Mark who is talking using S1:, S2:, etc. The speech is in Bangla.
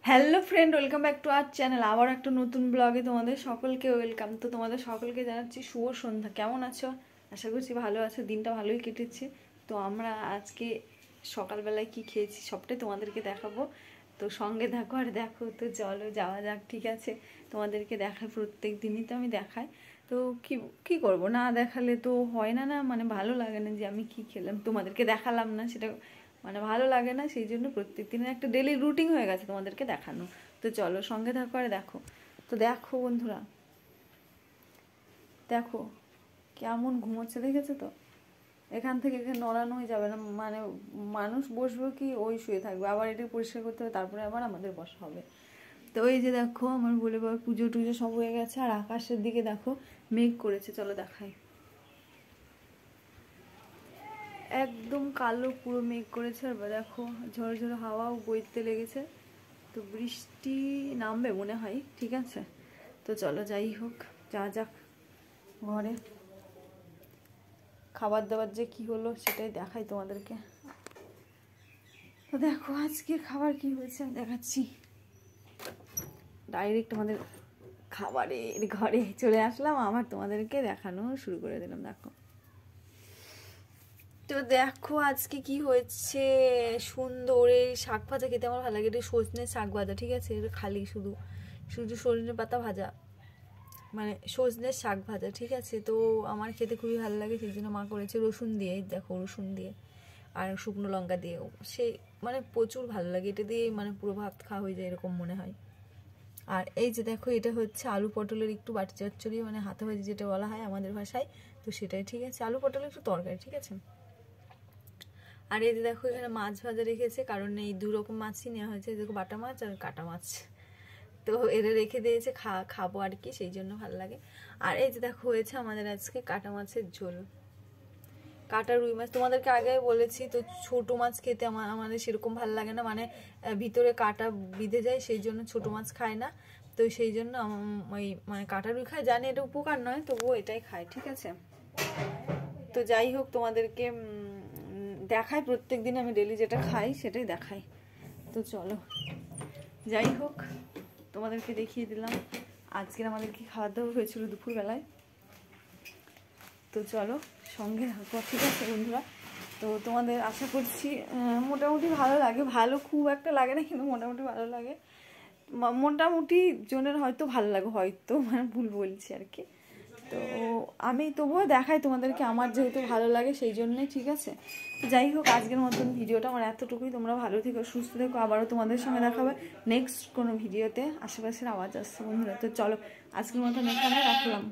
S1: Hello friend, welcome back to our channel. আবার একটা নতুন ব্লগে তোমাদের সকলকে ওয়েলকাম। তো তোমাদের সকলকে জানাচ্ছি শুভ সন্ধ্যা। কেমন আছো? আশা করছি ভালো আছো, দিনটা ভালোই কেটেছে। তো আমরা আজকে সকালবেলায় কি খেয়েছি সবটাই তোমাদেরকে দেখাবো। তো সঙ্গে দেখো আর দেখো। তো চলো যাওয়া যাক, ঠিক আছে? তোমাদেরকে দেখাই, প্রত্যেক দিনই তো আমি দেখাই। তো কি করব, না দেখালে তো হয় না, মানে ভালো লাগে না যে আমি কি খেলাম তোমাদেরকে দেখালাম না, সেটা মানে ভালো লাগে না। সেই জন্য প্রত্যেক দিনের একটা ডেলি রুটিন হয়ে গেছে তোমাদেরকে দেখানো। তো চলো সঙ্গে থাকো আর দেখো। তো দেখো বন্ধুরা, দেখো কেমন ঘুমোচ্ছে, দেখেছো তো? এখান থেকে এখানে নড়ানোই যাবে না, মানে মানুষ বসবে কি ওই শুয়ে থাকবে, আবার এটা পরিষ্কার করতে হবে, তারপরে আবার আমাদের বসা হবে। তো এই যে দেখো আমার বলে বাবার পুজো টুজো সব হয়ে গেছে, আর আকাশের দিকে দেখো মেঘ করেছে, চলো দেখাই। একদম কালো পুরো মেঘ করেছে, আর দেখো ঝড় ঝড় হাওয়াও বইতে লেগেছে। তো বৃষ্টি নামবে মনে হয়, ঠিক আছে? তো চলো যাই হোক, যা যাক ঘরে। খাবার দাবার যে কি হলো সেটাই দেখাই তোমাদেরকে। তো দেখো আজকে খাবার কি হয়েছে আমি দেখাচ্ছি। ডাইরেক্ট আমাদের খাবারের ঘরে চলে আসলাম, আমার তোমাদেরকে দেখানো শুরু করে দিলাম। দেখো তো দেখো আজকে কি হয়েছে। সুন্দর এই শাক ভাজা খেতে আমার ভালো লাগে, এটা সজনে শাক ভাজা, ঠিক আছে? এটা খালি শুধু শুধু সজনে পাতা ভাজা, মানে সজনের শাক ভাজা, ঠিক আছে? তো আমার খেতে খুবই ভালো লাগে, সেই জন্য মা করেছে রসুন দিয়ে। দেখো রসুন দিয়ে আর শুকনো লঙ্কা দিয়েও, সে মানে প্রচুর ভালো লাগে। এটা দিয়ে মানে পুরো ভাত খাওয়া হয়ে যায় এরকম মনে হয়। আর এই যে দেখো এটা হচ্ছে আলু পটলের একটু বাটি চচ্চড়ি, মানে হাতে ভাজি যেটা বলা হয় আমাদের ভাষায়, তো সেটাই, ঠিক আছে? আলু পটলের একটু তরকারি, ঠিক আছে? আর এই যে দেখো এখানে মাছ ভাজা রেখেছে, কারণ এই দু রকম মাছই নেওয়া হয়েছে, দেখো বাটা মাছ আর কাটা মাছ। তো এরা রেখে দিয়েছে, খাবো আর কি, সেই জন্য ভালো লাগে। আর এই যে দেখো হয়েছে আমাদের আজকে কাটা মাছের ঝোল। কাটা রুই মাছ তোমাদেরকে আগে বলেছি, তো ছোট মাছ খেতে আমাদের সেরকম ভালো লাগে না, মানে ভিতরে কাটা বিঁধে যায়, সেই জন্য ছোট মাছ খায় না। তো সেই জন্য ওই মানে কাটা রুই খায়, জানি এটা উপকার নয়, তবুও এটাই খায়, ঠিক আছে? তো যাই হোক তোমাদেরকে দেখাই, প্রত্যেক দিন আমি ডেলি যেটা খাই সেটাই দেখাই। তো চলো যাই হোক, তোমাদেরকে দেখিয়ে দিলাম আজকের আমাদের কি খাওয়া দাওয়া হয়েছিল দুপুরবেলায়। তো চলো সঙ্গে থাকো, ঠিক আছে বন্ধুরা? তো তোমাদের আশা করছি মোটামুটি ভালো লাগে, ভালো খুব একটা লাগে না, কিন্তু মোটামুটি ভালো লাগে। মোটামুটি জনের হয়তো ভালো লাগে, হয়তো মানে ভুল বলছি আর কি। তো আমি তবুও দেখাই তোমাদেরকে, আমার যেহেতু ভালো লাগে সেই জন্যই, ঠিক আছে? যাই হোক আজকের মতন ভিডিওটা আমার এতটুকুই। তোমরা ভালো থেকো, সুস্থ থেকো, আবারও তোমাদের সঙ্গে দেখাবে নেক্সট কোনো ভিডিওতে। আশেপাশের আওয়াজ আসছে বন্ধুরা। তো চলো আজকের মতন এখানে রাখলাম।